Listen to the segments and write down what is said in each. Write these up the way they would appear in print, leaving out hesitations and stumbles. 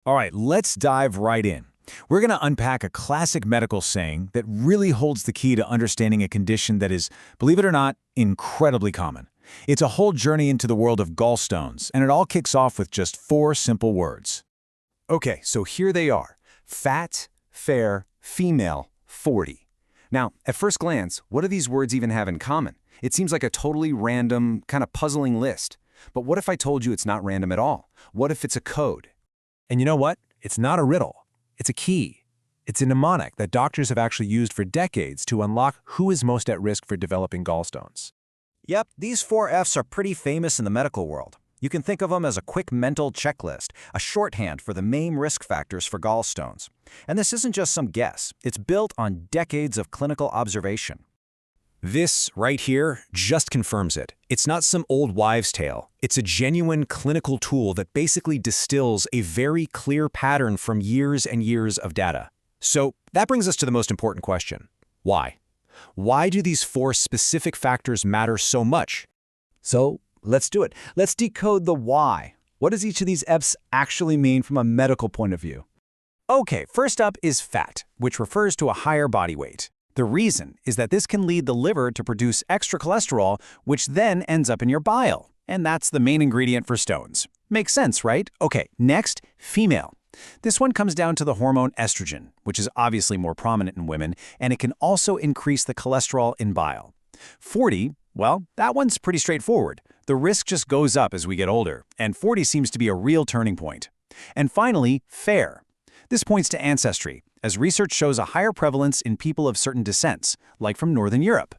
All right, let's dive right in. We're going to unpack a classic medical saying that really holds the key to understanding a condition that is, believe it or not, incredibly common. It's a whole journey into the world of gallstones, and it all kicks off with just four simple words. Okay, so here they are. Fat, fair, female, 40. Now, at first glance, what do these words even have in common? It seems like a totally random, kind of puzzling list. But what if I told you it's not random at all? What if it's a code? And you know what? It's not a riddle. It's a key. It's a mnemonic that doctors have actually used for decades to unlock who is most at risk for developing gallstones. Yep, these 4 Fs are pretty famous in the medical world. You can think of them as a quick mental checklist, a shorthand for the main risk factors for gallstones. And this isn't just some guess. It's built on decades of clinical observation. This right here just confirms it. It's not some old wives' tale. It's a genuine clinical tool that basically distills a very clear pattern from years and years of data. So that brings us to the most important question. Why? Why do these four specific factors matter so much? So let's do it. Let's decode the why. What does each of these Fs actually mean from a medical point of view? Okay, first up is fat, which refers to a higher body weight. The reason is that this can lead the liver to produce extra cholesterol, which then ends up in your bile. And that's the main ingredient for stones. Makes sense, right? Okay, next, female. This one comes down to the hormone estrogen, which is obviously more prominent in women, and it can also increase the cholesterol in bile. 40, well, that one's pretty straightforward. The risk just goes up as we get older, and 40 seems to be a real turning point. And finally, fair. This points to ancestry, as research shows a higher prevalence in people of certain descents, like from Northern Europe.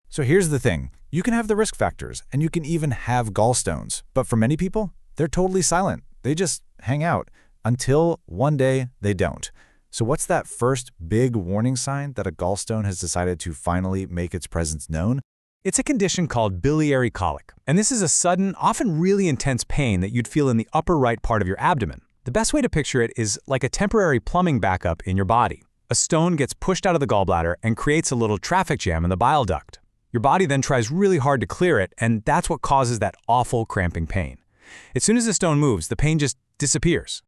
So here's the thing. You can have the risk factors, and you can even have gallstones. But for many people, they're totally silent. They just hang out until one day they don't. So what's that first big warning sign that a gallstone has decided to finally make its presence known? It's a condition called biliary colic, and this is a sudden, often really intense pain that you'd feel in the upper right part of your abdomen. The best way to picture it is like a temporary plumbing backup in your body. A stone gets pushed out of the gallbladder and creates a little traffic jam in the bile duct. Your body then tries really hard to clear it, and that's what causes that awful cramping pain. As soon as the stone moves, the pain just disappears.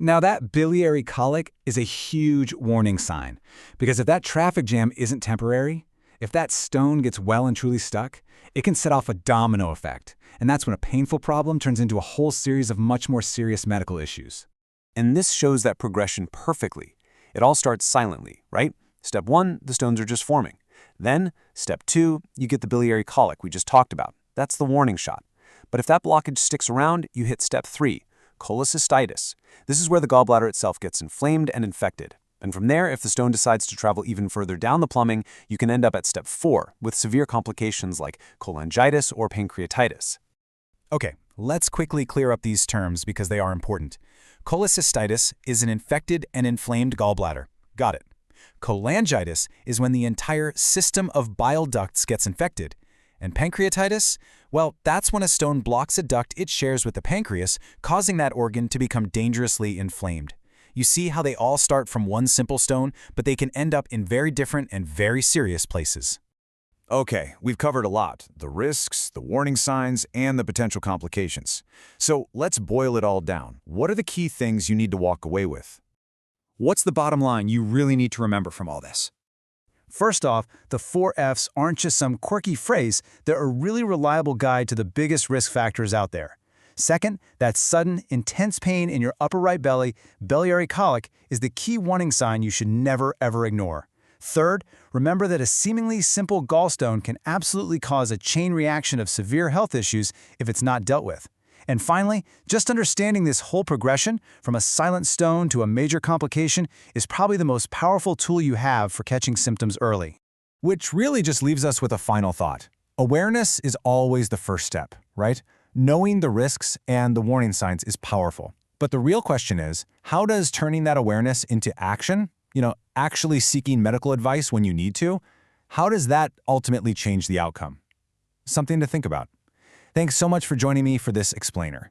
Now that biliary colic is a huge warning sign, because if that traffic jam isn't temporary, if that stone gets well and truly stuck, it can set off a domino effect, and that's when a painful problem turns into a whole series of much more serious medical issues. And this shows that progression perfectly. It all starts silently, right? Step 1, the stones are just forming. Then, step 2, you get the biliary colic we just talked about. That's the warning shot. But if that blockage sticks around, you hit step 3, cholecystitis. This is where the gallbladder itself gets inflamed and infected. And from there, if the stone decides to travel even further down the plumbing, you can end up at step 4 with severe complications like cholangitis or pancreatitis. Okay, let's quickly clear up these terms because they are important. Cholecystitis is an infected and inflamed gallbladder. Got it. Cholangitis is when the entire system of bile ducts gets infected. And pancreatitis? Well, that's when a stone blocks a duct it shares with the pancreas, causing that organ to become dangerously inflamed. You see how they all start from one simple stone, but they can end up in very different and very serious places. Okay, we've covered a lot. The risks, the warning signs, and the potential complications. So let's boil it all down. What are the key things you need to walk away with? What's the bottom line you really need to remember from all this? First off, the 4 Fs aren't just some quirky phrase, they're a really reliable guide to the biggest risk factors out there. Second, that sudden, intense pain in your upper right belly, biliary colic, is the key warning sign you should never ever ignore. Third, remember that a seemingly simple gallstone can absolutely cause a chain reaction of severe health issues if it's not dealt with. And finally, just understanding this whole progression, from a silent stone to a major complication, is probably the most powerful tool you have for catching symptoms early. Which really just leaves us with a final thought. Awareness is always the first step, right? Knowing the risks and the warning signs is powerful. But the real question is, how does turning that awareness into action, actually seeking medical advice when you need to, how does that ultimately change the outcome? Something to think about. Thanks so much for joining me for this explainer.